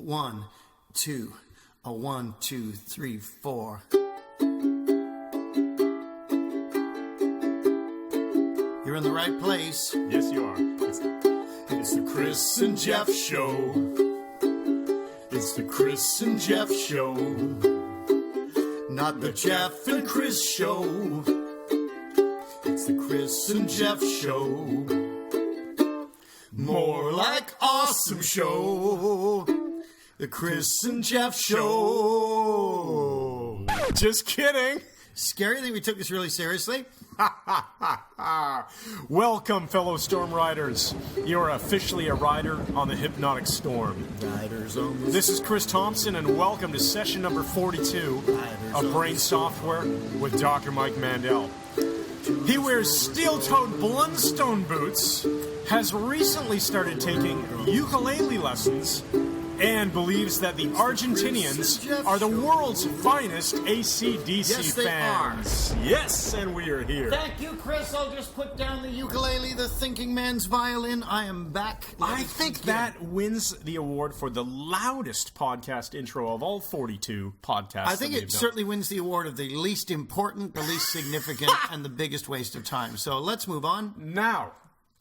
1, 2, a 1, 2, 3, 4. You're in the right place. Yes, you are. It's the Chris and Jeff Show. It's the Chris and Jeff Show. Not the Jeff and Chris Show. It's the Chris and Jeff Show. More like awesome show. The Chris and Jeff Show. Just kidding. Scary that we took this really seriously. Welcome, fellow storm riders. You're officially a rider on the Hypnotic Storm. Riders on the This is Chris Thompson, and welcome to session number 42 of Brain Software with Dr. Mike Mandel. He wears steel-toed Blundstone boots, has recently started taking ukulele lessons, and believes that the Argentinians are the world's finest AC/DC Yes, they fans. Yes, and we are here. Thank you, Chris. I'll just put down the ukulele, the thinking man's violin. I am back. I think that wins the award for the loudest podcast intro of all 42 podcasts. I think it certainly wins the award of the least important, the least significant, and the biggest waste of time. So let's move on. Now,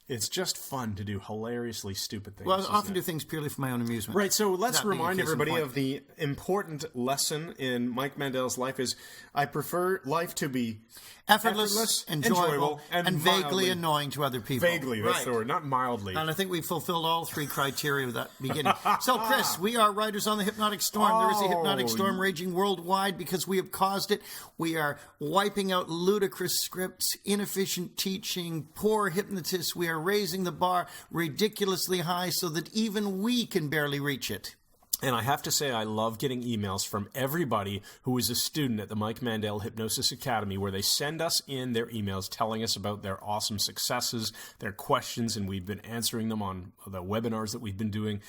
it's just fun to do hilariously stupid things. Well, I often do things purely for my own amusement. Right, so let's That being a remind case in everybody point. of the important lesson in Mike Mandel's life is I prefer life to be Effortless, enjoyable, and vaguely mildly annoying to other people. Vaguely, that's right. the word, not mildly. And I think we've fulfilled all three criteria of that beginning. So, Chris, we are riders on the Hypnotic Storm. There is a Hypnotic Storm raging worldwide because we have caused it. We are wiping out ludicrous scripts, inefficient teaching, poor hypnotists. We are raising the bar ridiculously high so that even we can barely reach it. And I have to say, I love getting emails from everybody who is a student at the Mike Mandel Hypnosis Academy, where they send us in their emails telling us about their awesome successes, their questions, and we've been answering them on the webinars that we've been doing.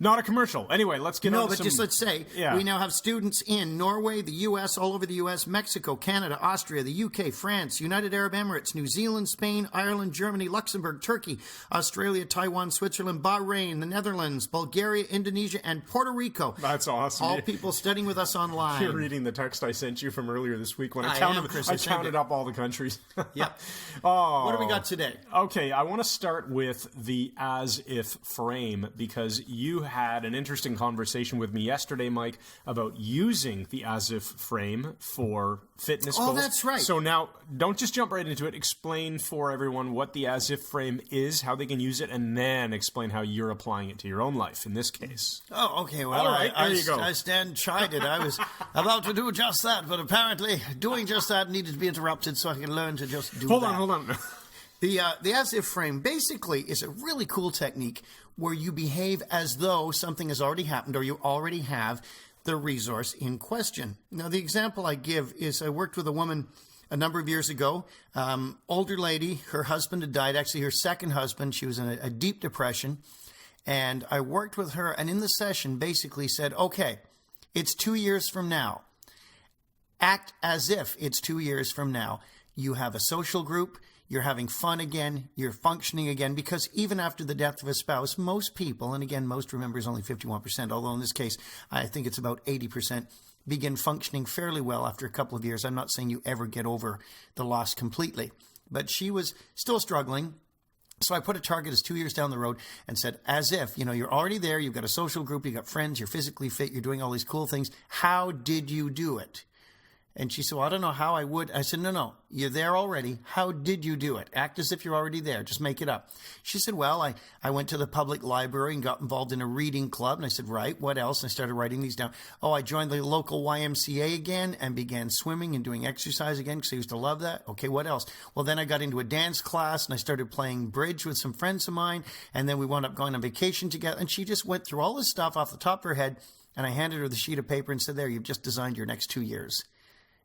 Not a commercial. Anyway, let's get on to No, but some... just let's say we now have students in Norway, the U.S., all over the U.S., Mexico, Canada, Austria, the U.K., France, United Arab Emirates, New Zealand, Spain, Ireland, Germany, Luxembourg, Turkey, Australia, Taiwan, Switzerland, Bahrain, the Netherlands, Bulgaria, Indonesia, and Puerto Rico. That's awesome. All people studying with us online. You're reading the text I sent you from earlier this week when I Chris, counted up all the countries. Yep. Oh. What do we got today? Okay, I want to start with the as-if frame because you had an interesting conversation with me yesterday, Mike, about using the as-if frame for fitness goals. Oh, that's right. So now, don't just jump right into it. Explain for everyone what the as-if frame is, how they can use it, and then explain how you're applying it to your own life in this case. Oh, okay. Well, All right, there you go. I stand chided. I was about to do just that, but apparently doing just that needed to be interrupted so I can learn to just do that. Hold on. The as-if frame basically is a really cool technique where you behave as though something has already happened or you already have the resource in question. Now, the example I give is I worked with a woman a number of years ago, older lady. Her husband had died, actually her second husband. She was in a deep depression. And I worked with her, and in the session basically said, okay, it's 2 years from now. Act as if it's 2 years from now. You have a social group. You're having fun again, you're functioning again, because even after the death of a spouse, most people, and again, most remember is only 51%, although in this case, I think it's about 80%, begin functioning fairly well after a couple of years. I'm not saying you ever get over the loss completely, but she was still struggling. So I put a target as 2 years down the road and said, as if, you're already there, you've got a social group, you've got friends, you're physically fit, you're doing all these cool things. How did you do it? And she said, well, I don't know how I would. I said, no, you're there already. How did you do it? Act as if you're already there. Just make it up. She said, well, I went to the public library and got involved in a reading club. And I said, right, what else? And I started writing these down. Oh, I joined the local YMCA again and began swimming and doing exercise again because I used to love that. Okay, what else? Well, then I got into a dance class and I started playing bridge with some friends of mine. And then we wound up going on vacation together. And she just went through all this stuff off the top of her head. And I handed her the sheet of paper and said, there, you've just designed your next 2 years.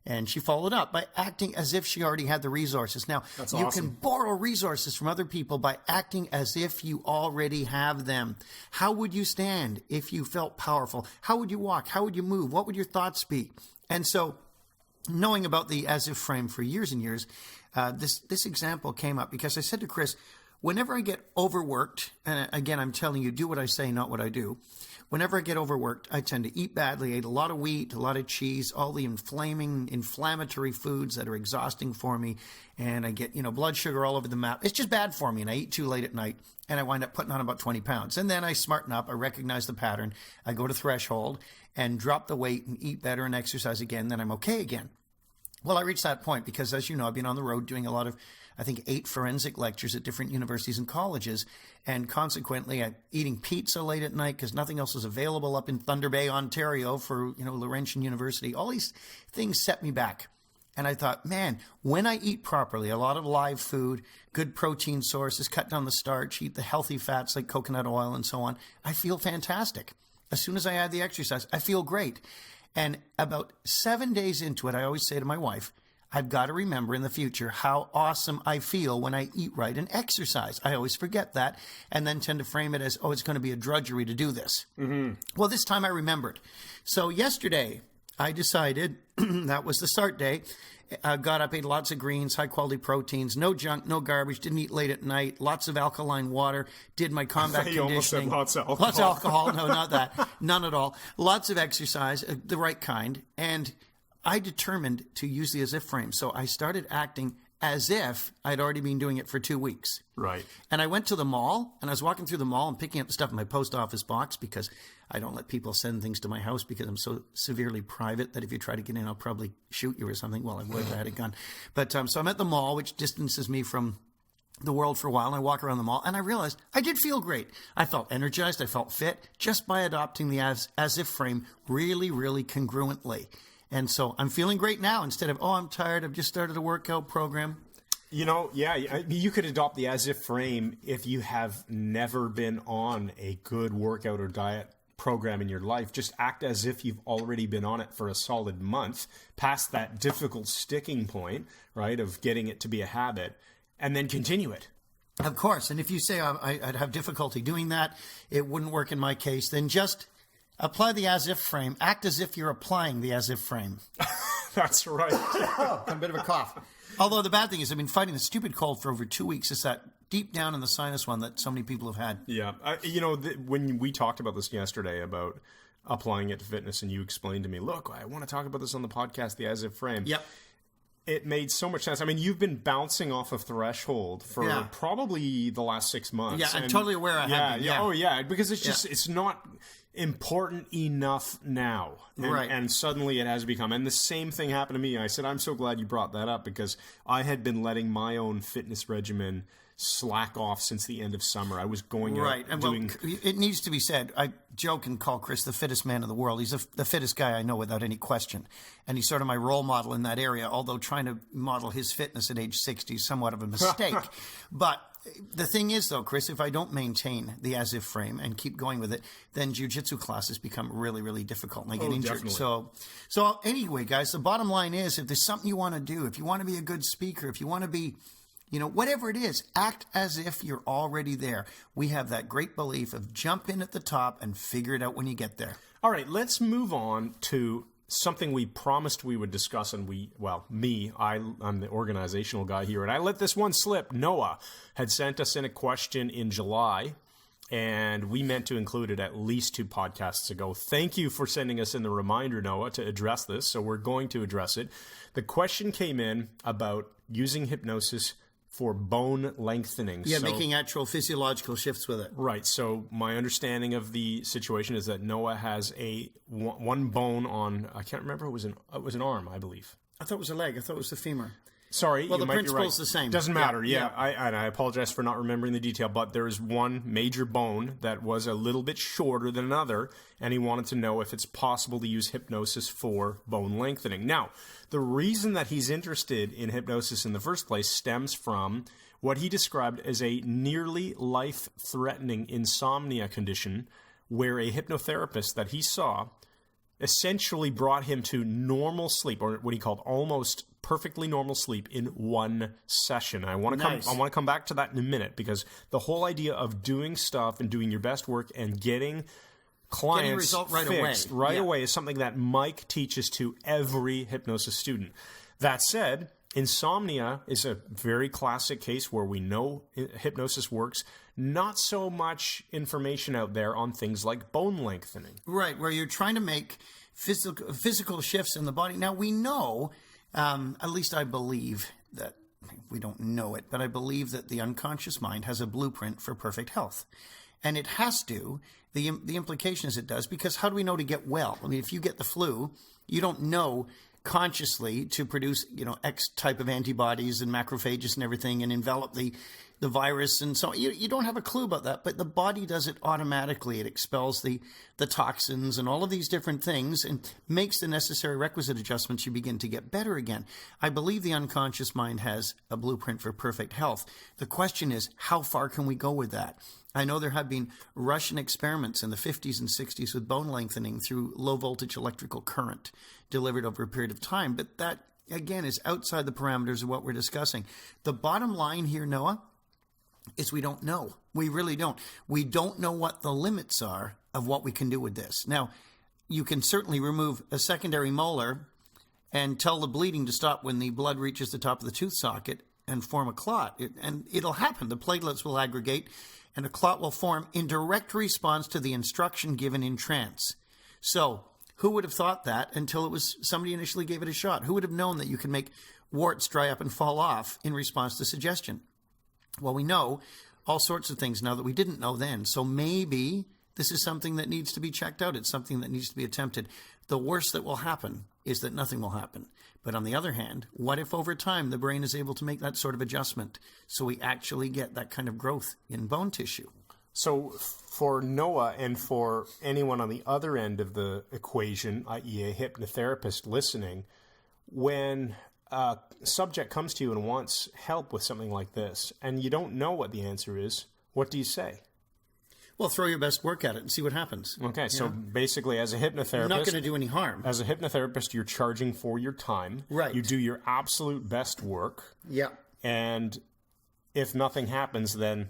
And she followed up by acting as if she already had the resources. Now, That's you awesome. can borrow resources from other people by acting as if you already have them. How would you stand if you felt powerful? How would you walk? How would you move? What would your thoughts be? And so, knowing about the as-if frame for years and years, this example came up because I said to Chris, whenever I get overworked, and again, I'm telling you, do what I say, not what I do. whenever I get overworked, I tend to eat badly. I ate a lot of wheat, a lot of cheese, all the inflammatory foods that are exhausting for me. And I get, blood sugar all over the map. It's just bad for me. And I eat too late at night. And I wind up putting on about 20 pounds. And then I smarten up. I recognize the pattern. I go to threshold and drop the weight and eat better and exercise again. Then I'm okay again. Well, I reached that point because, as you know, I've been on the road doing a lot of, 8 forensic lectures at different universities and colleges. And consequently, I'm eating pizza late at night because nothing else is available up in Thunder Bay, Ontario for, Laurentian University. All these things set me back. And I thought, man, when I eat properly, a lot of live food, good protein sources, cut down the starch, eat the healthy fats like coconut oil and so on, I feel fantastic. As soon as I add the exercise, I feel great. And about 7 days into it, I always say to my wife, I've got to remember in the future how awesome I feel when I eat right and exercise. I always forget that and then tend to frame it as, it's going to be a drudgery to do this. Mm-hmm. Well, this time I remembered. So yesterday, I decided that was the start day. Got up, ate lots of greens, high-quality proteins, no junk, no garbage, didn't eat late at night, lots of alkaline water, did my combat conditioning. You almost said lots of alcohol. Lots of alcohol. No, not that. None at all. Lots of exercise, the right kind. And I determined to use the as-if frame. So I started acting as if I'd already been doing it for 2 weeks. Right. And I went to the mall, and I was walking through the mall and picking up the stuff in my post office box because I don't let people send things to my house because I'm so severely private that if you try to get in, I'll probably shoot you or something. Well, I would if I had a gun. But so I'm at the mall, which distances me from the world for a while, and I walk around the mall, and I realized I did feel great. I felt energized. I felt fit just by adopting the as-if frame really, really congruently. And so I'm feeling great now instead of, I'm tired, I've just started a workout program. You could adopt the as-if frame if you have never been on a good workout or diet program in your life. Just act as if you've already been on it for a solid month, past that difficult sticking point, right, of getting it to be a habit, and then continue it. Of course. And if you say I'd have difficulty doing that, it wouldn't work in my case, then just apply the as-if frame. Act as if you're applying the as-if frame. That's right. A bit of a cough. Although the bad thing is I've been fighting the stupid cold for over 2 weeks. It's that deep down in the sinus one that so many people have had. Yeah. When we talked about this yesterday about applying it to fitness and you explained to me, look, I want to talk about this on the podcast, the as-if frame. Yep. It made so much sense. I mean, you've been bouncing off of threshold for probably the last 6 months. Yeah, I'm totally aware I have been. Yeah. Oh, yeah, because it's just, it's not important enough now. Right. And suddenly it has become. And the same thing happened to me. I said, I'm so glad you brought that up because I had been letting my own fitness regimen slack off since the end of summer. I was going out and doing... it needs to be said, I joke and call Chris the fittest man in the world. He's the fittest guy I know without any question. And he's sort of my role model in that area, although trying to model his fitness at age 60 is somewhat of a mistake. But the thing is, though, Chris, if I don't maintain the as-if frame and keep going with it, then jiu-jitsu classes become really, really difficult and I get injured. Definitely. So anyway, guys, the bottom line is if there's something you want to do, if you want to be a good speaker, if you want to be... whatever it is, act as if you're already there. We have that great belief of jump in at the top and figure it out when you get there. All right, let's move on to something we promised we would discuss, and I'm the organizational guy here, and I let this one slip. Noah had sent us in a question in July, and we meant to include it at least 2 podcasts ago. Thank you for sending us in the reminder, Noah, to address this, so we're going to address it. The question came in about using hypnosis for bone lengthening. Yeah, making actual physiological shifts with it. Right. So my understanding of the situation is that Noah has one bone on, I can't remember, it was an arm, I believe. I thought it was a leg. I thought it was the femur. Sorry, well, the principle's the same. Doesn't matter. Yeah. I apologize for not remembering the detail, but there is one major bone that was a little bit shorter than another, and he wanted to know if it's possible to use hypnosis for bone lengthening. Now, the reason that he's interested in hypnosis in the first place stems from what he described as a nearly life-threatening insomnia condition where a hypnotherapist that he saw essentially brought him to normal sleep, or what he called almost perfectly normal sleep in one session. I want to come back to that in a minute because the whole idea of doing stuff and doing your best work and getting clients result fixed right away is something that Mike teaches to every hypnosis student. That said, insomnia is a very classic case where we know hypnosis works. Not so much information out there on things like bone lengthening. Right, where you're trying to make physical shifts in the body. Now, we know, at least I believe that, we don't know it, but I believe that the unconscious mind has a blueprint for perfect health. And it has to. The implication is it does, because how do we know to get well? I mean, if you get the flu, you don't know consciously to produce, X type of antibodies and macrophages and everything and envelop the virus. And so you don't have a clue about that, but the body does it automatically. It expels the toxins and all of these different things and makes the necessary requisite adjustments. You begin to get better again. I believe the unconscious mind has a blueprint for perfect health. The question is, how far can we go with that? I know there have been Russian experiments in the 50s and 60s with bone lengthening through low voltage electrical current delivered over a period of time, but that, again, is outside the parameters of what we're discussing. The bottom line here, Noah, is we don't know. We really don't. We don't know what the limits are of what we can do with this. Now, you can certainly remove a secondary molar and tell the bleeding to stop when the blood reaches the top of the tooth socket and form a clot. And it'll happen. The platelets will aggregate and a clot will form in direct response to the instruction given in trance. So, who would have thought that until it was somebody initially gave it a shot? Who would have known that you can make warts dry up and fall off in response to suggestion? Well, we know all sorts of things now that we didn't know then. So maybe this is something that needs to be checked out. It's something that needs to be attempted. The worst that will happen is that nothing will happen. But on the other hand, what if over time the brain is able to make that sort of adjustment so we actually get that kind of growth in bone tissue? So for Noah and for anyone on the other end of the equation, i.e. a hypnotherapist listening, when a subject comes to you and wants help with something like this, and you don't know what the answer is, what do you say? Well, throw your best work at it and see what happens. Okay, so basically as a hypnotherapist... You're not going to do any harm. As a hypnotherapist, you're charging for your time. Right. You do your absolute best work. Yeah. And if nothing happens, then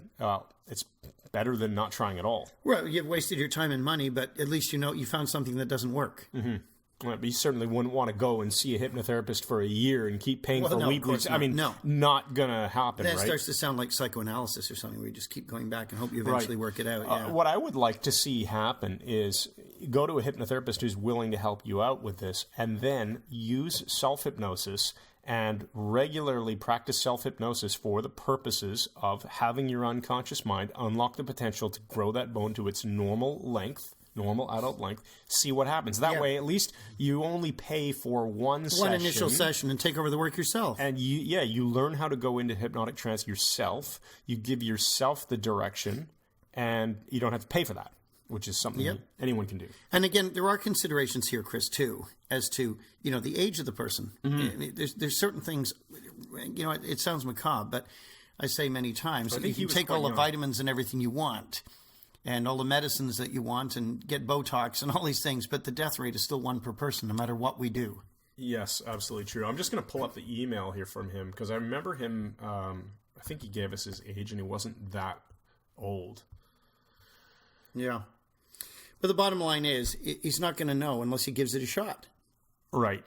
it's better than not trying at all. Well, you've wasted your time and money, but at least you know you found something that doesn't work. Mm-hmm. Well, but you certainly wouldn't want to go and see a hypnotherapist for a year and keep paying for weekly. I mean, not going to happen, that right? That starts to sound like psychoanalysis or something where you just keep going back and hope you eventually work it out. Yeah. What I would like to see happen is go to a hypnotherapist who's willing to help you out with this and then use self-hypnosis and regularly practice self-hypnosis for the purposes of having your unconscious mind unlock the potential to grow that bone to its normal length, normal adult length, see what happens. That way, at least you only pay for one initial session and take over the work yourself. And you learn how to go into hypnotic trance yourself. You give yourself the direction, and you don't have to pay for that, which is something anyone can do. And again, there are considerations here, Chris, too, as to, the age of the person. Mm-hmm. There's certain things, it sounds macabre, but I say many times, you can take all the vitamins and everything you want, and all the medicines that you want, and get Botox and all these things, but the death rate is still one per person, no matter what we do. Yes, absolutely true. I'm just going to pull up the email here from him, because I remember him, I think he gave us his age, and he wasn't that old. Yeah. But the bottom line is, he's not going to know unless he gives it a shot. Right.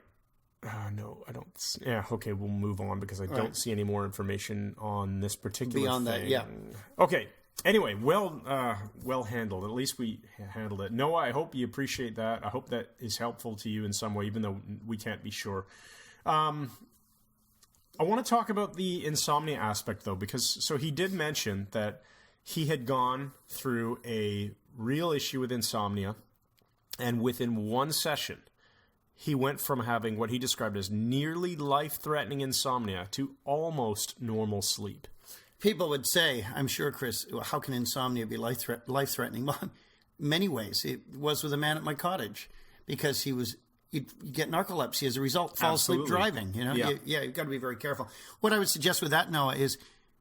No, I don't. Yeah, okay, we'll move on, because I don't see any more information on this particular Beyond thing. That, yeah. Okay. Anyway, well handled. At least we handled it. Noah, I hope you appreciate that. I hope that is helpful to you in some way, even though we can't be sure. I want to talk about the insomnia aspect, though, because he did mention that he had gone through a real issue with insomnia, and within one session, he went from having what he described as nearly life-threatening insomnia to almost normal sleep. People would say, I'm sure, Chris, how can insomnia be life-threatening? Well, in many ways. It was with a man at my cottage, because you'd get narcolepsy as a result, fall asleep driving. You've got to be very careful. What I would suggest with that, Noah, is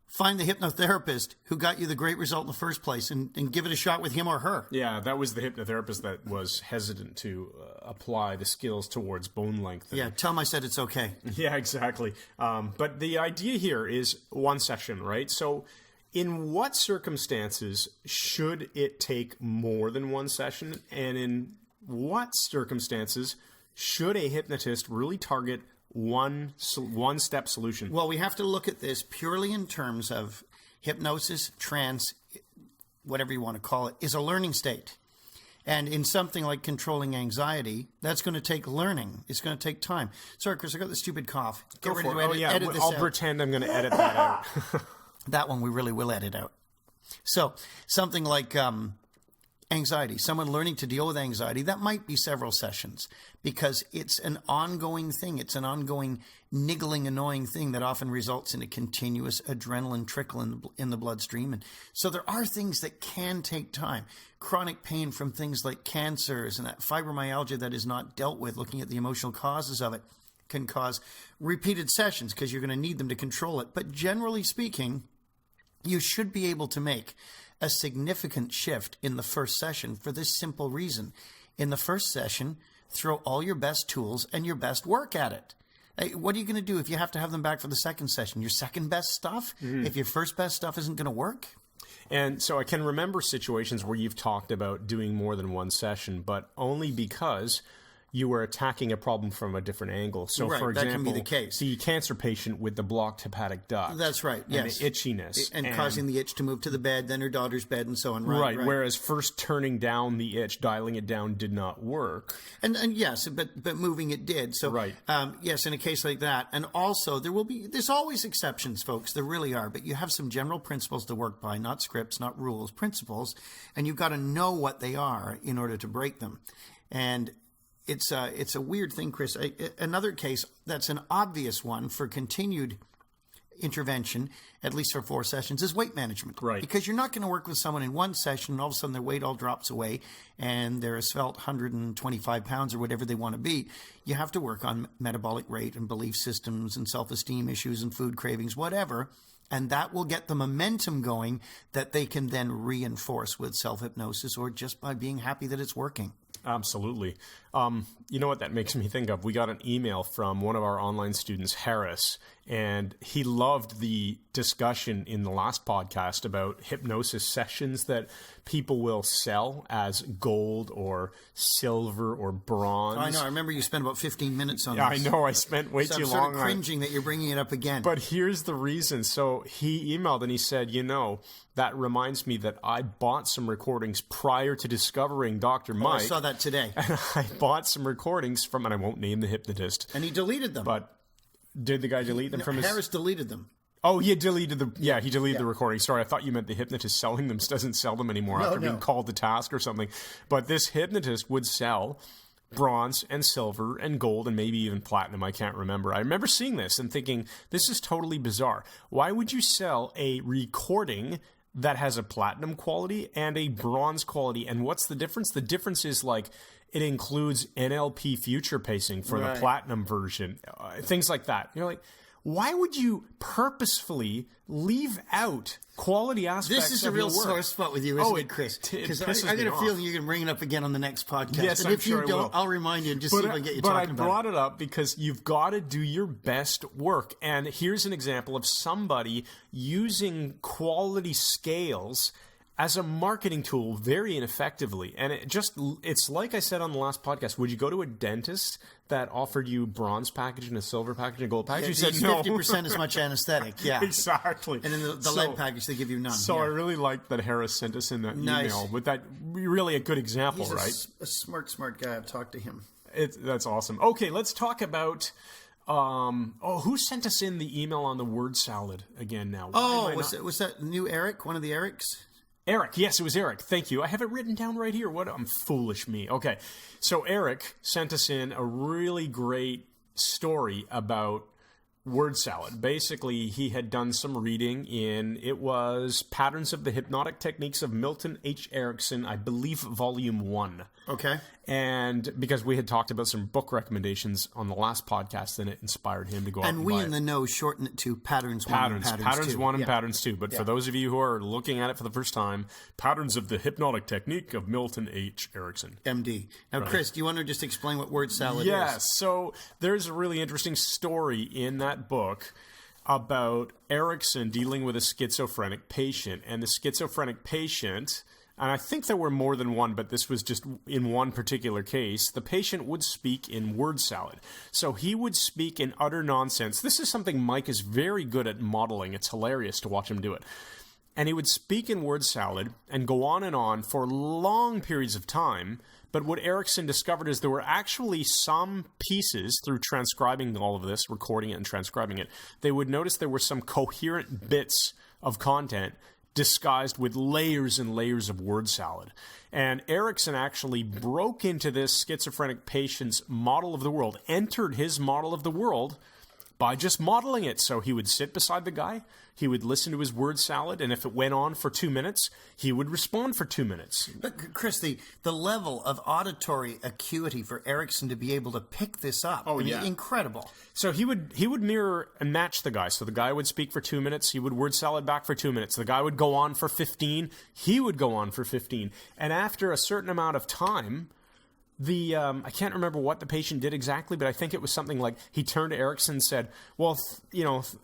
find the hypnotherapist who got you the great result in the first place and give it a shot with him or her. Yeah, that was the hypnotherapist that was hesitant to apply the skills towards bone length. Yeah, tell him I said it's okay. Yeah, exactly. But the idea here is one session, right? So in what circumstances should it take more than one session? And in what circumstances should a hypnotist really target one-step solution. Well, we have to look at this purely in terms of hypnosis, trance, whatever you want to call it, is a learning state. And in something like controlling anxiety, that's going to take learning. It's going to take time. Sorry, Chris, I got the stupid cough. Go for it. I'll pretend I'm going to edit that out. That one we really will edit out. So something like anxiety, someone learning to deal with anxiety, that might be several sessions because it's an ongoing thing. It's an ongoing, niggling, annoying thing that often results in a continuous adrenaline trickle in the bloodstream. And so there are things that can take time. Chronic pain from things like cancers and that fibromyalgia that is not dealt with, looking at the emotional causes of it, can cause repeated sessions because you're going to need them to control it. But generally speaking, you should be able to make a significant shift in the first session for this simple reason. In the first session, throw all your best tools and your best work at it. Hey, what are you going to do if you have to have them back for the second session? Your second best stuff? If your first best stuff isn't going to work? And so I can remember situations where you've talked about doing more than one session, but only because you were attacking a problem from a different angle. So, right, for example, that can be the case. The cancer patient with the blocked hepatic duct. That's right, yes. And the itchiness. And causing the itch to move to the bed, then her daughter's bed, and so on. Right. Whereas first turning down the itch, dialing it down did not work. And yes, but moving it did. So, right. Yes, in a case like that. And also, there's always exceptions, folks. There really are. But you have some general principles to work by, not scripts, not rules, principles. And you've got to know what they are in order to break them. And it's a weird thing, Chris. Another case that's an obvious one for continued intervention, at least for 4 sessions, is weight management. Right. Because you're not going to work with someone in one session and all of a sudden their weight all drops away and they're a svelte 125 pounds or whatever they want to be. You have to work on metabolic rate and belief systems and self-esteem issues and food cravings, whatever. And that will get the momentum going that they can then reinforce with self-hypnosis or just by being happy that it's working. Absolutely. You know what that makes me think of? We got an email from one of our online students, Harris, and he loved the discussion in the last podcast about hypnosis sessions that people will sell as gold or silver or bronze. I know. I remember you spent about 15 minutes on this. I know. I spent way too long on it. I'm sort of cringing that you're bringing it up again. But here's the reason. So he emailed and he said, that reminds me that I bought some recordings prior to discovering Dr. Mike. I saw that today. And I bought some recordings from, and I won't name the hypnotist. And he deleted them. But did the guy delete them from his... Harris deleted them. Oh, he deleted the recording. Sorry, I thought you meant the hypnotist selling them doesn't sell them anymore after being called to task or something. But this hypnotist would sell bronze and silver and gold and maybe even platinum. I can't remember. I remember seeing this and thinking, this is totally bizarre. Why would you sell a recording that has a platinum quality and a bronze quality? And what's the difference? The difference is it includes NLP future pacing for the platinum version, things like that. Why would you purposefully leave out quality aspects of This is a real sore spot with you, isn't it, Chris? Because I get a feeling you're going to bring it up again on the next podcast. Yes, and I'm sure if you don't, I'll remind you and just see if I can get you talking about it. But I brought it up because you've got to do your best work. And here's an example of somebody using quality scales as a marketing tool very ineffectively. And it's like I said on the last podcast, would you go to a dentist that offered you bronze package and a silver package and a gold package? Yeah, you said no. 50% as much anesthetic, yeah. Exactly. And then the lead package, they give you none. So I really liked that Harris sent us in that email with that really a good example, He's right? a smart guy. I've talked to him. That's awesome. Okay, let's talk about... who sent us in the email on the word salad again now? Was that new Eric? One of the Erics? Eric, yes, it was Eric. Thank you. I have it written down right here. I'm foolish me. Okay, so Eric sent us in a really great story about word salad. Basically, he had done some reading it was Patterns of the Hypnotic Techniques of Milton H. Erickson, I believe, Volume 1. Okay. And because we had talked about some book recommendations on the last podcast, then it inspired him to go out and we buy in the know shorten it to Patterns 1 and Patterns 2. Patterns 1 and Patterns 2. But for those of you who are looking at it for the first time, Patterns of the Hypnotic Technique of Milton H. Erickson. MD. Now, Chris, do you want to just explain what word salad is? Yes. So there's a really interesting story in that book about Erickson dealing with a schizophrenic patient. And the schizophrenic patient and I think there were more than one, but this was just in one particular case, the patient would speak in word salad. So he would speak in utter nonsense. This is something Mike is very good at modeling. It's hilarious to watch him do it. And he would speak in word salad and go on for long periods of time. But what Erickson discovered is there were actually some pieces, through transcribing all of this, recording it and transcribing it, they would notice there were some coherent bits of content disguised with layers and layers of word salad. And Erickson actually broke into this schizophrenic patient's model of the world, entered his model of the world by just modeling it. So he would sit beside the guy, he would listen to his word salad, and if it went on for 2 minutes, he would respond for 2 minutes. But Chris, the level of auditory acuity for Erickson to be able to pick this up, incredible. So he would mirror and match the guy. So the guy would speak for 2 minutes, he would word salad back for 2 minutes. The guy would go on for 15, he would go on for 15. And after a certain amount of time, I can't remember what the patient did exactly, but I think it was something like he turned to Erickson and said, well,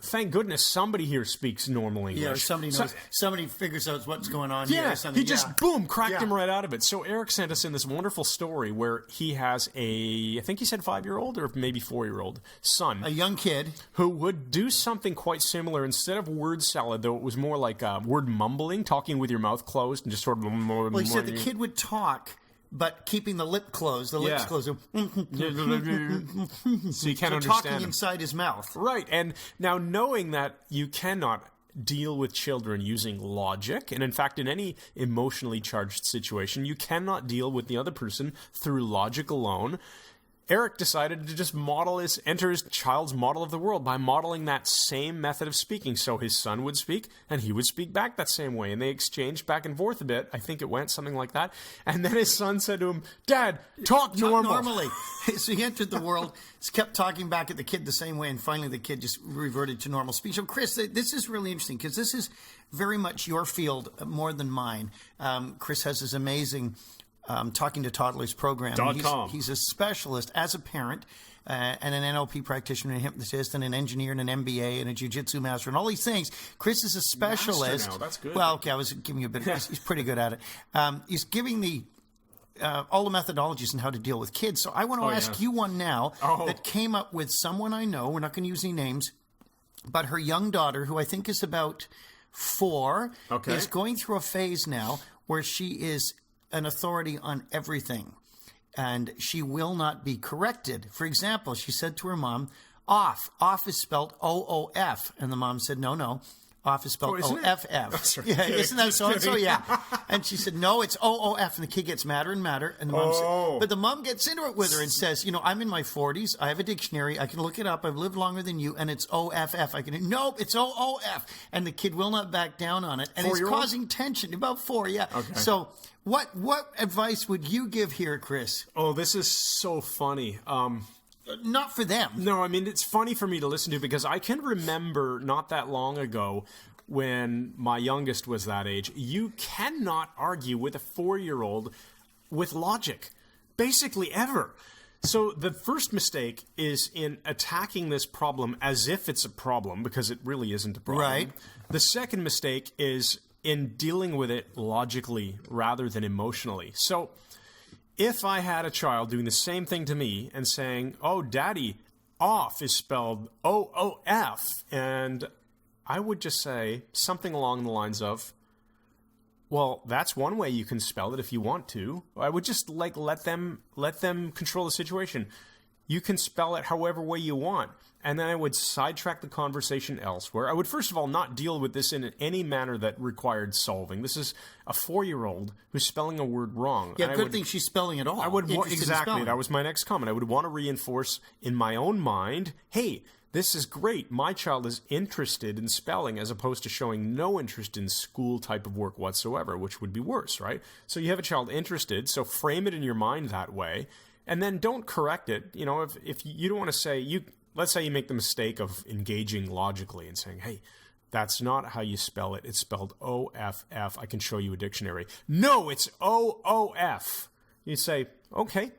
thank goodness somebody here speaks normal English. Yeah, or somebody knows, somebody figures out what's going on here. Or something. He just, boom, cracked him right out of it. So Eric sent us in this wonderful story where he has I think he said 5-year-old or maybe 4-year-old son. A young kid. Who would do something quite similar. Instead of word salad, though, it was more like word mumbling, talking with your mouth closed and just sort of... Well, he said the kid would talk, but keeping the lip closed, lips closed. So you can't understand talking him. Inside his mouth. Right. And now knowing that you cannot deal with children using logic, and in fact in any emotionally charged situation, you cannot deal with the other person through logic alone, Eric decided to just enter his child's model of the world by modeling that same method of speaking. So his son would speak, and he would speak back that same way. And they exchanged back and forth a bit. I think it went something like that. And then his son said to him, Dad, talk normally. So he entered the world, kept talking back at the kid the same way, and finally the kid just reverted to normal speech. So Chris, this is really interesting because this is very much your field more than mine. Chris has this amazing... Talking to Toddlers program. He's a specialist as a parent and an NLP practitioner and a hypnotist and an engineer and an MBA and a jiu-jitsu master and all these things. Chris is a specialist. Master now. That's good. Well, okay, I was giving you a bit. He's pretty good at it. He's giving all the methodologies on how to deal with kids. So I want to ask you one now that came up with someone I know. We're not going to use any names, but her young daughter, who I think is about 4, is going through a phase now where she is an authority on everything, and she will not be corrected. For example, she said to her mom, off is spelled O-O-F, and the mom said, no, off is spelled O-F-F. Yeah, isn't that so? Yeah. And she said, no, it's O-O-F, and the kid gets madder and madder, and the mom said, but the mom gets into it with her and says, I'm in my 40s, I have a dictionary, I can look it up, I've lived longer than you, and it's O-F-F. Nope, it's O-O-F, and the kid will not back down on it, and it's causing tension. About 4, yeah. Okay. So what advice would you give here, Chris? Oh, this is so funny. Not for them. No, I mean, it's funny for me to listen to because I can remember not that long ago when my youngest was that age. You cannot argue with a 4-year-old with logic, basically ever. So the first mistake is in attacking this problem as if it's a problem, because it really isn't a problem. Right. The second mistake is in dealing with it logically rather than emotionally. So if I had a child doing the same thing to me and saying, oh, Daddy, off is spelled O-O-F, and I would just say something along the lines of, well, that's one way you can spell it if you want to. I would just let them control the situation. You can spell it however way you want. And then I would sidetrack the conversation elsewhere. I would, first of all, not deal with this in any manner that required solving. This is a 4-year-old who's spelling a word wrong. Yeah, good thing she's spelling it all. Exactly. That was my next comment. I would want to reinforce in my own mind, hey, this is great. My child is interested in spelling as opposed to showing no interest in school type of work whatsoever, which would be worse, right? So you have a child interested, so frame it in your mind that way, and then don't correct it. If you don't want to say, let's say you make the mistake of engaging logically and saying, hey, that's not how you spell it. It's spelled O-F-F. I can show you a dictionary. No, it's O-O-F. You say, okay,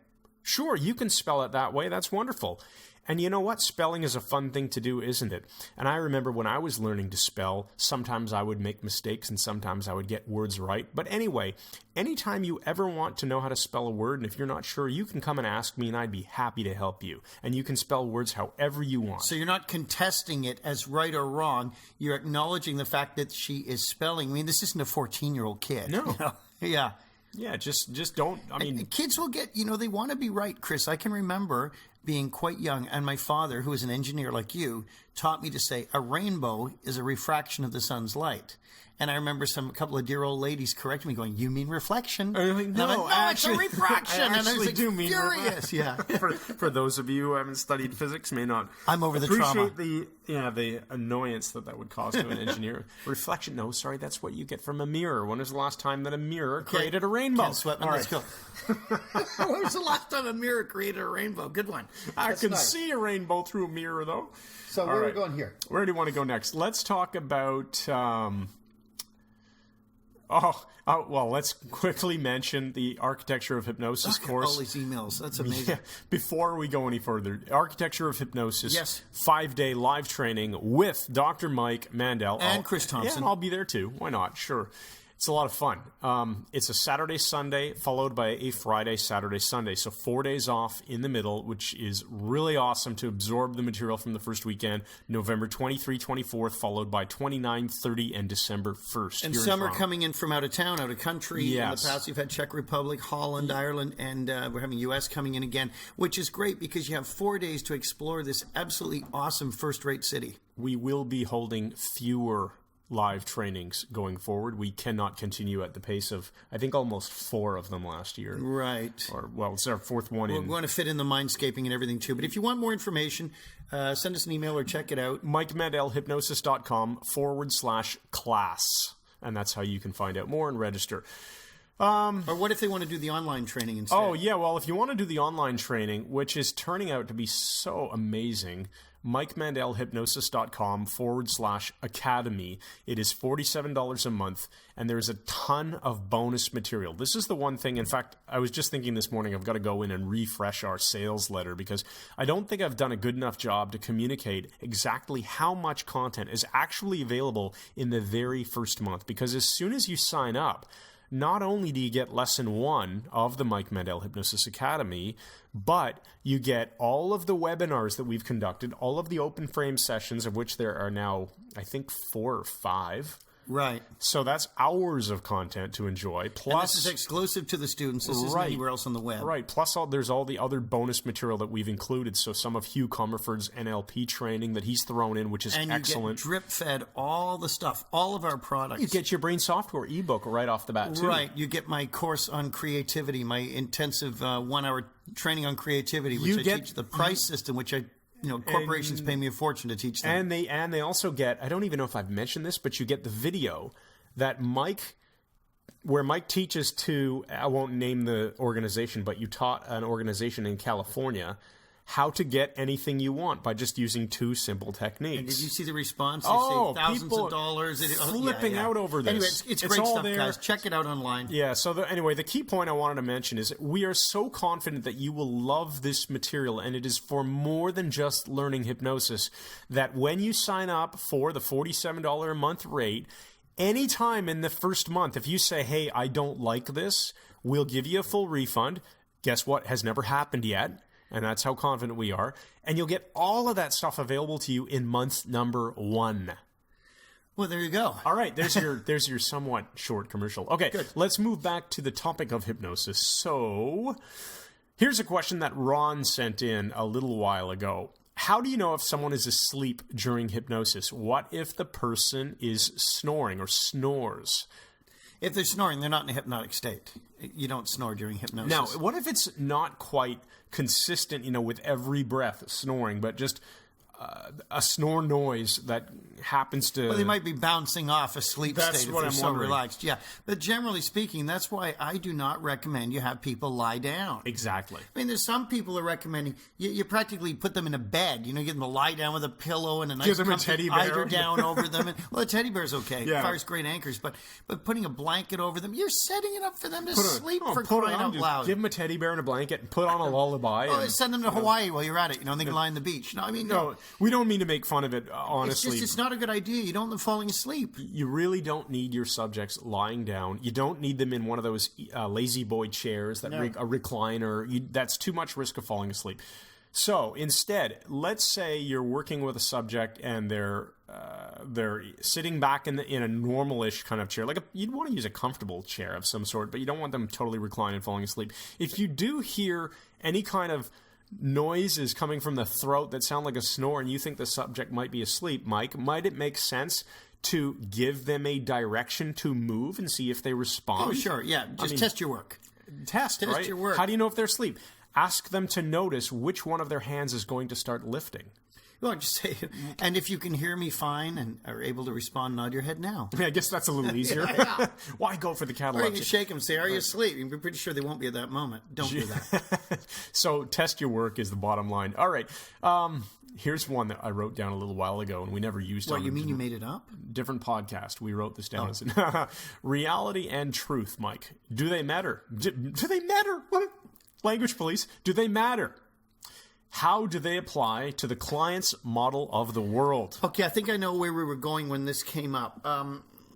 Sure, you can spell it that way. That's wonderful. And you know what? Spelling is a fun thing to do, isn't it? And I remember when I was learning to spell, sometimes I would make mistakes and sometimes I would get words right. But anyway, anytime you ever want to know how to spell a word, and if you're not sure, you can come and ask me and I'd be happy to help you. And you can spell words however you want. So you're not contesting it as right or wrong. You're acknowledging the fact that she is spelling. I mean, this isn't a 14-year-old kid. No. You know? Yeah. Yeah, just don't, I mean... And kids will get, they want to be right, Chris. I can remember being quite young, and my father, who was an engineer like you, taught me to say a rainbow is a refraction of the sun's light. And I remember a couple of dear old ladies correcting me, going, "You mean reflection?" No, actually, it's a refraction. I and I was like, do mean furious. Yeah. For those of you who haven't studied physics, may not. I'm over the trauma. Appreciate the annoyance that would cause to an engineer. Reflection? No, sorry, that's what you get from a mirror. When was the last time that a mirror created a rainbow? Ken Sweatman, let's go. When was the last time a mirror created a rainbow? Good one. I can see a rainbow through a mirror, though. So where are we going here? Where do you want to go next? Let's talk about... well, let's quickly mention the Architecture of Hypnosis course. All these emails. That's amazing. Yeah, before we go any further, Architecture of Hypnosis, yes. 5-day live training with Dr. Mike Mandel. And Chris Thompson. Yeah, and I'll be there too. Why not? Sure. It's a lot of fun. It's a Saturday, Sunday, followed by a Friday, Saturday, Sunday. So 4 days off in the middle, which is really awesome to absorb the material from the first weekend. November 23, 24th, followed by 29, 30, and December 1st. And some are coming in from out of town, out of country. Yes. In the past, you've had Czech Republic, Holland, Ireland, and we're having U.S. coming in again, which is great because you have 4 days to explore this absolutely awesome first-rate city. We will be holding fewer live trainings going forward. We cannot continue at the pace of, I think, almost 4 of them last year. Right. It's our 4th one. We're going to fit in the mindscaping and everything, too. But if you want more information, send us an email or check it out. MikeMandelHypnosis.com/class. And that's how you can find out more and register. Or what if they want to do the online training instead? Oh, yeah. Well, if you want to do the online training, which is turning out to be so amazing, MikeMandelHypnosis.com/academy. It is $47 a month, and there's a ton of bonus material. This is the one thing, in fact, I was just thinking this morning, I've got to go in and refresh our sales letter because I don't think I've done a good enough job to communicate exactly how much content is actually available in the very first month. Because as soon as you sign up, not only do you get lesson 1 of the Mike Mandel Hypnosis Academy, but you get all of the webinars that we've conducted, all of the open frame sessions, of which there are now, I think, 4 or 5. Right. So that's hours of content to enjoy. Plus, and this is exclusive to the students. This isn't anywhere else on the web. Right. Plus, there's all the other bonus material that we've included. So some of Hugh Comerford's NLP training that he's thrown in, which is excellent. And you get drip-fed all the stuff, all of our products. You get your Brain Software ebook right off the bat, too. Right. You get my course on creativity, my intensive 1-hour training on creativity, which I teach the price system, which corporations pay me a fortune to teach them. And they also get, I don't even know if I've mentioned this, but you get the video that where Mike teaches to, I won't name the organization, but you taught an organization in California how to get anything you want by just using 2 simple techniques. And did you see the response? They save thousands of dollars. Flipping out over this. Anyway, it's great stuff, there. Guys. Check it out online. Yeah, so the key point I wanted to mention is we are so confident that you will love this material, and it is for more than just learning hypnosis, that when you sign up for the $47 a month rate, anytime in the first month, if you say, hey, I don't like this, we'll give you a full refund. Guess what? Has never happened yet. And that's how confident we are. And you'll get all of that stuff available to you in month number 1. Well, there you go. All right, there's your somewhat short commercial. Okay, good. Let's move back to the topic of hypnosis. So, here's a question that Ron sent in a little while ago. How do you know if someone is asleep during hypnosis? What if the person is snoring or snores? If they're snoring, they're not in a hypnotic state. You don't snore during hypnosis. Now, what if it's not quite consistent, with every breath snoring, but just a snore noise that happens to... Well, they might be bouncing off a sleep That's state if what they're I'm so wondering. relaxed. Yeah, but generally speaking, that's why I do not recommend you have people lie down. Exactly. I mean, there's some people who are recommending you practically put them in a bed. You know, get them to lie down with a pillow and a nice Give them a comfy teddy bear. eider down over them. And, well, a teddy bear's okay. Yeah. Fires great anchors. But putting a blanket over them, you're setting it up for them to sleep for put crying on, out just loud. Give them a teddy bear and a blanket and put on a lullaby. Oh, and, send them to Hawaii while you're at it. You know, and they can lie on the beach. No, I mean, no, we don't mean to make fun of it, honestly. it's not a good idea. You don't want them falling asleep. You really don't need your subjects lying down. You don't need them in one of those lazy boy chairs, that a recliner. That's too much risk of falling asleep. So instead, let's say you're working with a subject and they're sitting back in a normal-ish kind of chair. You'd want to use a comfortable chair of some sort, but you don't want them totally reclined and falling asleep. If you do hear any kind of noises coming from the throat that sound like a snore and you think the subject might be asleep, Mike, might it make sense to give them a direction to move and see if they respond? Oh, sure. Yeah. Just test your work. Test, right? your work. How do you know if they're asleep? Ask them to notice which one of their hands is going to start lifting. Well, just say, and if you can hear me fine and are able to respond, nod your head now. Yeah, I guess that's a little easier. Yeah. Why go for the Or catalog? you can shake them and say, are you asleep? You're pretty sure they won't be at that moment. Don't do that. So test your work is the bottom line. All right. Here's one that I wrote down a little while ago and we never used What, on you mean you made it up? different podcast. We wrote this down. Reality and truth, Mike. Do they matter? Do they matter? What? Language police. Do they matter? How do they apply to the client's model of the world? Okay, I think I know where we were going when this came up.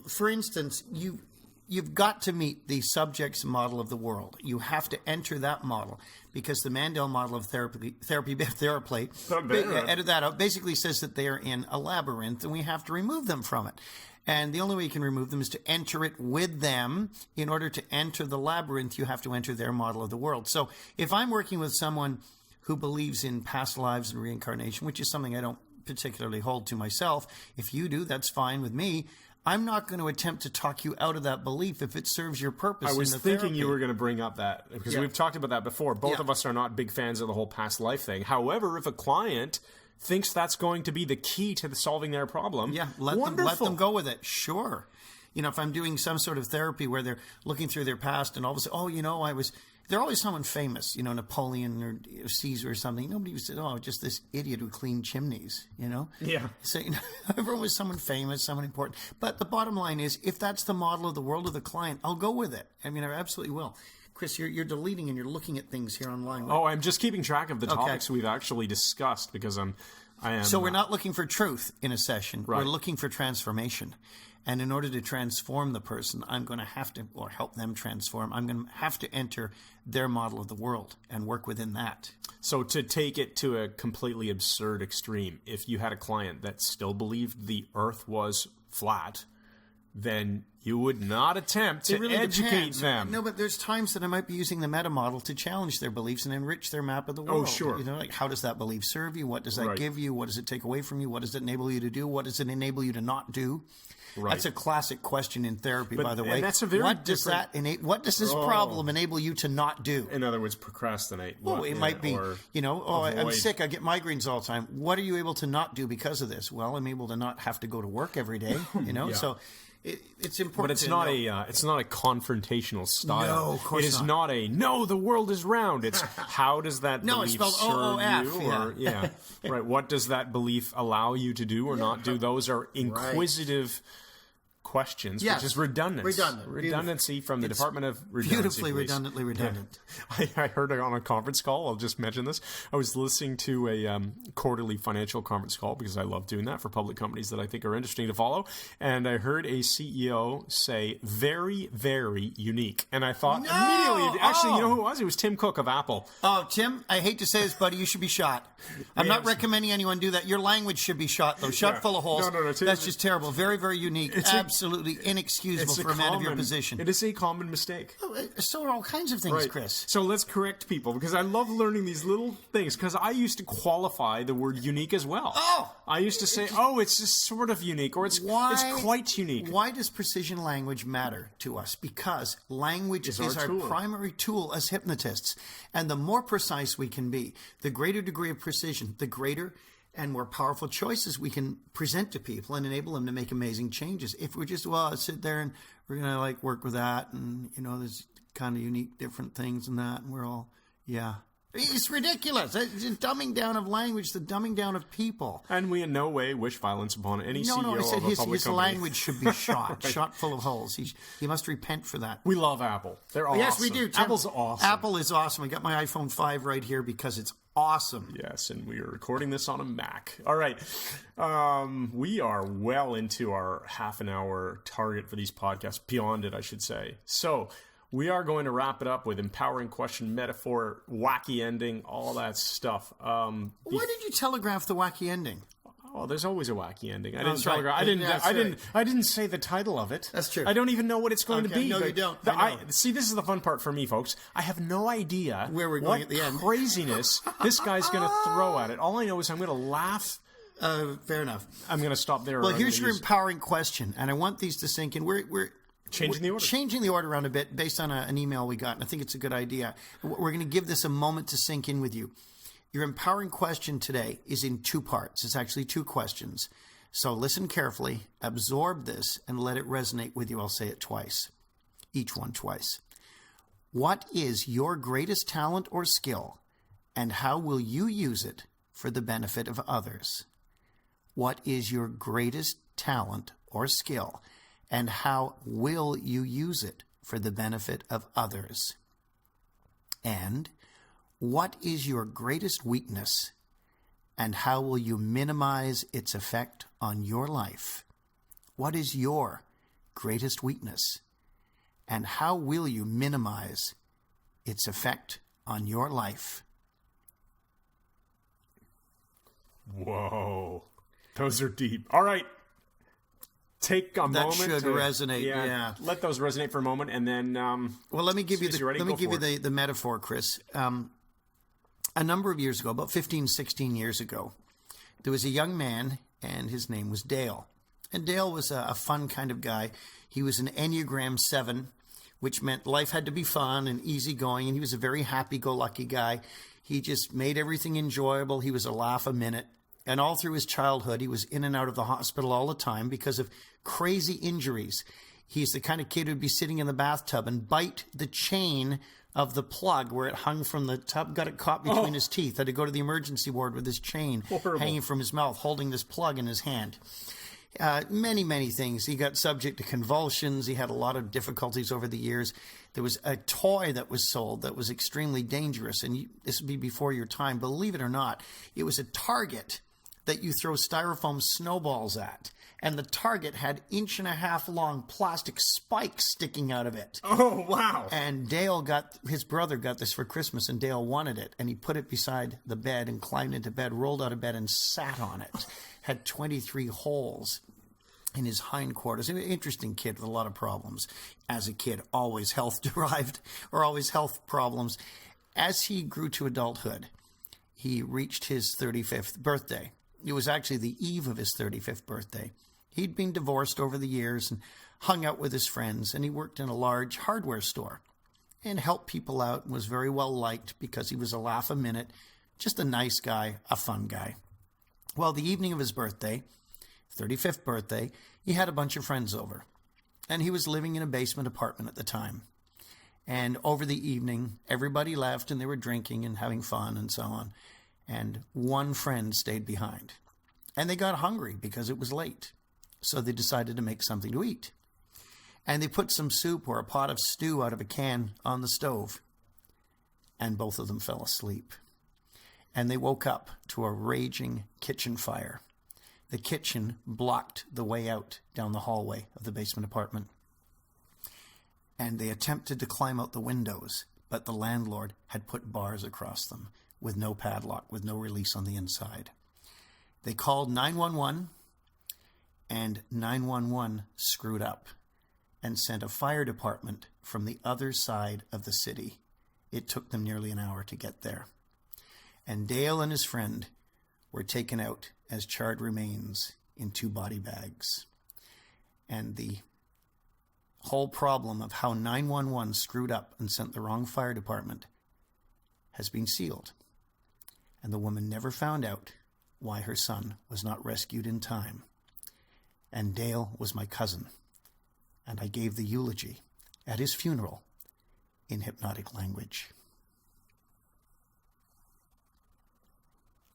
For instance, you've got to meet the subject's model of the world. You have to enter that model because the Mandel model of therapy edit that out, basically says that they are in a labyrinth and we have to remove them from it. And the only way you can remove them is to enter it with them. In order to enter the labyrinth, you have to enter their model of the world. So if I'm working with someone who believes in past lives and reincarnation, which is something I don't particularly hold to myself, if you do, that's fine with me. I'm not going to attempt to talk you out of that belief if it serves your purpose. I was in the thinking therapy. you were going to bring up that because we've talked about that before. Both of us are not big fans of the whole past life thing. However, if a client thinks that's going to be the key to solving their problem, let them go with it. Sure. You know, if I'm doing some sort of therapy where they're looking through their past and all of a sudden, they're always someone famous, Napoleon or Caesar or something. Nobody would say, just this idiot who cleaned chimneys, Yeah. So, everyone was someone famous, someone important. But the bottom line is, if that's the model of the world of the client, I'll go with it. I mean, I absolutely will. Chris, you're deleting and you're looking at things here online. Oh, I'm just keeping track of the topics we've actually discussed because I am. So we're not looking for truth in a session. Right. We're looking for transformation. And in order to transform the person, I'm going to have to, or help them transform, I'm going to have to enter their model of the world and work within that. So to take it to a completely absurd extreme, if you had a client that still believed the earth was flat, then you would not attempt to educate them. No, but there's times that I might be using the meta model to challenge their beliefs and enrich their map of the world. Oh, sure. Like how does that belief serve you? What does that give you? What does it take away from you? What does it enable you to do? What does it enable you to not do? Right. That's a classic question in therapy, by the way. And that's a very what does this problem enable you to not do? In other words, procrastinate. Well, it might be, I'm sick, I get migraines all the time. What are you able to not do because of this? Well, I'm able to not have to go to work every day, so it's important. But it's not a confrontational style. No, of course it is not a the world is round. It's how does that belief serve you? Or, right. What does that belief allow you to do or not do? Those are inquisitive questions, which is redundancy from the Department of Redundancy. Beautifully redundantly redundant. Yeah. I heard it on a conference call. I'll just mention this. I was listening to a quarterly financial conference call because I love doing that for public companies that I think are interesting to follow. And I heard a CEO say, very, very unique. And I thought immediately, actually, you know who it was? It was Tim Cook of Apple. Oh, Tim, I hate to say this, buddy, you should be shot. I'm not recommending anyone do that. Your language should be shot, though. Shot full of holes. No, Tim, that's just terrible. Very, very unique. Absolutely inexcusable for a man of your position. It is a common mistake. So are all kinds of things, Chris. So let's correct people because I love learning these little things because I used to qualify the word unique as well. I used to say, it's just sort of unique or it's quite unique. Why does precision language matter to us? Because language is our primary tool as hypnotists. And the more precise we can be, the greater degree of precision, the greater and more powerful choices we can present to people and enable them to make amazing changes. If we're just, well, sit there and we're going to like work with that, and, you know, there's kind of unique different things and that, and we're all, yeah. It's ridiculous. It's a dumbing down of language, the dumbing down of people. And we in no way wish violence upon any CEO No, I said of a public his company. language should be shot, shot full of holes. He must repent for that. We love Apple. They're awesome. Yes, we do. Tim. Apple's awesome. Apple is awesome. I got my iPhone 5 right here because it's awesome. Yes, and we are recording this on a Mac. All right. We are well into our half an hour target for these podcasts, beyond it, I should say. So we are going to wrap it up with empowering question, metaphor, wacky ending, all that stuff. Why did you telegraph the wacky ending? Oh, there's always a wacky ending. I That's didn't telegraph. right. I didn't say the title of it. That's true. I don't even know what it's going to be. No, you don't. See, this is the fun part for me, folks. I have no idea where we're going at the end. Craziness this guy's going to throw at it. All I know is I'm going to laugh. Fair enough. I'm going to stop there. Well, here's your empowering question, and I want these to sink in. We're changing the order around a bit based on an email we got, and I think it's a good idea. We're going to give this a moment to sink in with you. Your empowering question today is in two parts. It's actually two questions. So listen carefully, absorb this, and let it resonate with you. I'll say it twice, each one twice. What is your greatest talent or skill, and how will you use it for the benefit of others? What is your greatest talent or skill, and how will you use it for the benefit of others? And what is your greatest weakness, and how will you minimize its effect on your life? What is your greatest weakness, and how will you minimize its effect on your life? Whoa. Those are deep. All right. Take a moment. That should resonate. Yeah. Let those resonate for a moment, and then. Well, let me give you the metaphor, Chris. A number of years ago, about 15, 16 years ago, there was a young man, and his name was Dale. And Dale was a fun kind of guy. He was an Enneagram 7, which meant life had to be fun and easygoing, and he was a very happy-go-lucky guy. He just made everything enjoyable. He was a laugh a minute. And all through his childhood, he was in and out of the hospital all the time because of crazy injuries. He's the kind of kid who'd be sitting in the bathtub and bite the chain of the plug where it hung from the tub, got it caught between his teeth, had to go to the emergency ward with his chain hanging from his mouth, holding this plug in his hand. Many things. He got subject to convulsions. He had a lot of difficulties over the years. There was a toy that was sold that was extremely dangerous, and this would be before your time. Believe it or not, it was a target that you throw styrofoam snowballs at. And the target had 1.5 inch long plastic spikes sticking out of it. Oh, wow. And his brother got this for Christmas, and Dale wanted it. And he put it beside the bed and climbed into bed, rolled out of bed, and sat on it. Had 23 holes in his hindquarters. An interesting kid with a lot of problems. As a kid, always health-derived or always health problems. As he grew to adulthood, he reached his 35th birthday. It was actually the eve of his 35th birthday. He'd been divorced over the years and hung out with his friends, and he worked in a large hardware store and helped people out and was very well liked because he was a laugh a minute, just a nice guy, a fun guy. Well, the evening of his birthday, 35th birthday, he had a bunch of friends over, and he was living in a basement apartment at the time. And over the evening, everybody left, and they were drinking and having fun and so on. And one friend stayed behind. And they got hungry because it was late. So they decided to make something to eat. And they put some soup or a pot of stew out of a can on the stove. And both of them fell asleep. And they woke up to a raging kitchen fire. The kitchen blocked the way out down the hallway of the basement apartment. And they attempted to climb out the windows, but the landlord had put bars across them with no padlock, with no release on the inside. They called 911, and 911 screwed up and sent a fire department from the other side of the city. It took them nearly an hour to get there. And Dale and his friend were taken out as charred remains in 2 body bags. And the whole problem of how 911 screwed up and sent the wrong fire department has been sealed. And the woman never found out why her son was not rescued in time. And Dale was my cousin, and I gave the eulogy at his funeral in hypnotic language.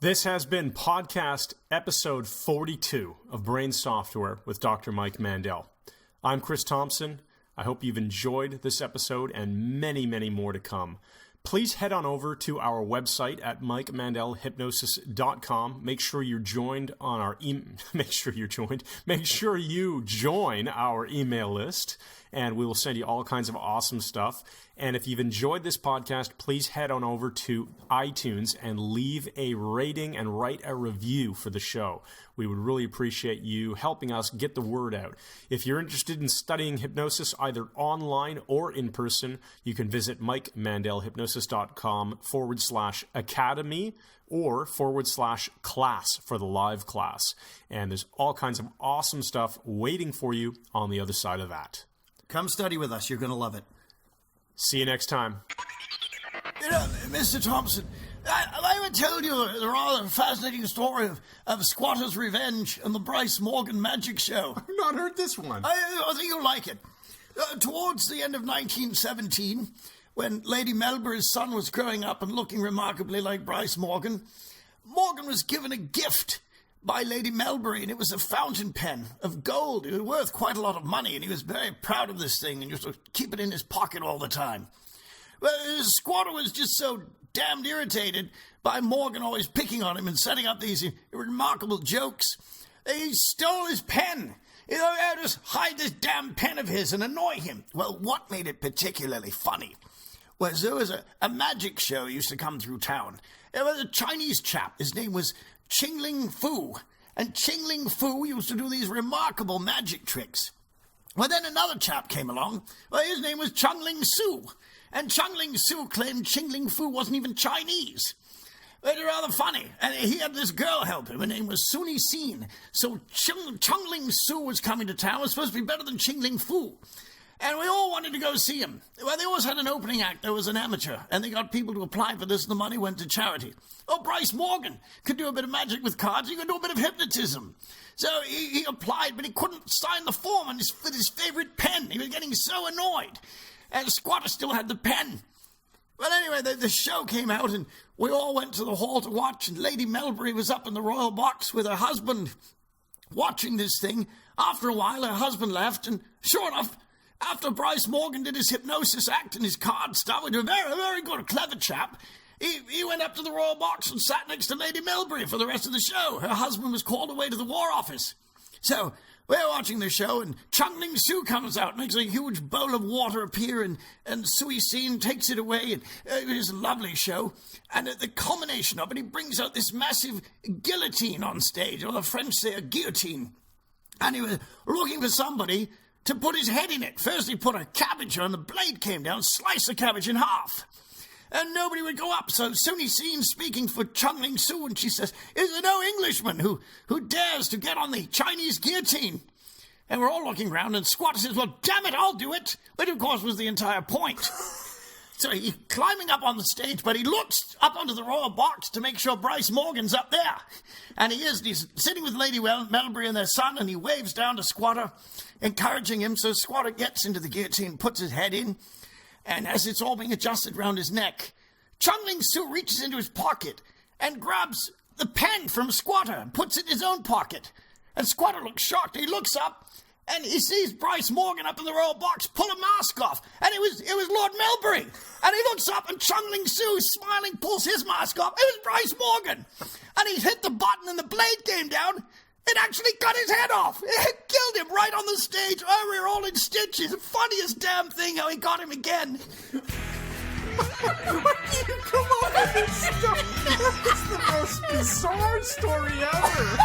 This has been podcast episode 42 of Brain Software with Dr. Mike Mandel. I'm Chris Thompson. I hope you've enjoyed this episode and many, many more to come. Please head on over to our website at MikeMandelHypnosis.com. Make sure you're joined on our Make sure you join our email list, and we will send you all kinds of awesome stuff. And if you've enjoyed this podcast, please head on over to iTunes and leave a rating and write a review for the show. We would really appreciate you helping us get the word out. If you're interested in studying hypnosis either online or in person, you can visit MikeMandelHypnosis.com/academy or /class for the live class. And there's all kinds of awesome stuff waiting for you on the other side of that. Come study with us. You're going to love it. See you next time. You know, Mr. Thompson, I ever told you the rather fascinating story of Squatter's Revenge and the Bryce Morgan Magic Show? I've not heard this one. I think you'll like it. Towards the end of 1917, when Lady Melbury's son was growing up and looking remarkably like Bryce Morgan, Morgan was given a gift by Lady Melbury, and it was a fountain pen of gold. It was worth quite a lot of money, and he was very proud of this thing and used to keep it in his pocket all the time. Well, Squatter was just so damned irritated by Morgan always picking on him and setting up these remarkable jokes. He stole his pen. You know, I just hide this damn pen of his and annoy him. Well, what made it particularly funny was there was a magic show used to come through town. There was a Chinese chap. His name was Ching-Ling Fu. And Ching-Ling Fu used to do these remarkable magic tricks. Well, then another chap came along. Well, his name was Chung-Ling Su. And Chung-Ling Su claimed Ching-Ling Fu wasn't even Chinese. It was rather funny. And he had this girl help him. Her name was Suni Sin. So Chung-Ling Su was coming to town. It was supposed to be better than Ching-Ling Fu. And we all wanted to go see him. Well, they always had an opening act. There was an amateur. And they got people to apply for this, and the money went to charity. Oh, Bryce Morgan could do a bit of magic with cards. He could do a bit of hypnotism. So he applied, but he couldn't sign the form with his favorite pen. He was getting so annoyed. And Squatter still had the pen. Well, anyway, the show came out, and we all went to the hall to watch, and Lady Melbury was up in the royal box with her husband watching this thing. After a while, her husband left, and sure enough, after Bryce Morgan did his hypnosis act and his card stuff, which was a very, very good, clever chap, he went up to the royal box and sat next to Lady Melbury for the rest of the show. Her husband was called away to the War Office. So we're watching the show, and Chung-Ling Su comes out, makes a huge bowl of water appear, and Sui Sin takes it away, and it was a lovely show. And at the culmination of it, he brings out this massive guillotine on stage, or the French say a guillotine. And he was looking for somebody to put his head in it. First he put a cabbage on, the blade came down, sliced the cabbage in half. And nobody would go up, so Suni Sin speaking for Chung-Ling Su, and she says, "Is there no Englishman who dares to get on the Chinese guillotine?" And we're all looking around, and Squatter says, "Well, damn it, I'll do it." Which, of course, was the entire point. So he's climbing up on the stage, but he looks up onto the royal box to make sure Bryce Morgan's up there. And he's sitting with Lady Melbury and their son, and he waves down to Squatter, encouraging him. So Squatter gets into the guillotine, puts his head in, and as it's all being adjusted round his neck, Chung-Ling Su reaches into his pocket and grabs the pen from Squatter and puts it in his own pocket. And Squatter looks shocked. He looks up, and he sees Bryce Morgan up in the royal box pull a mask off. And it was Lord Melbury. And he looks up, and Chung-Ling Su, smiling, pulls his mask off. It was Bryce Morgan. And he hit the button, and the blade came down. It actually cut his head off. It killed him right on the stage. Oh, we were all in stitches. The funniest damn thing, how he got him again. Where do you come up with this stuff? It's the most bizarre story ever.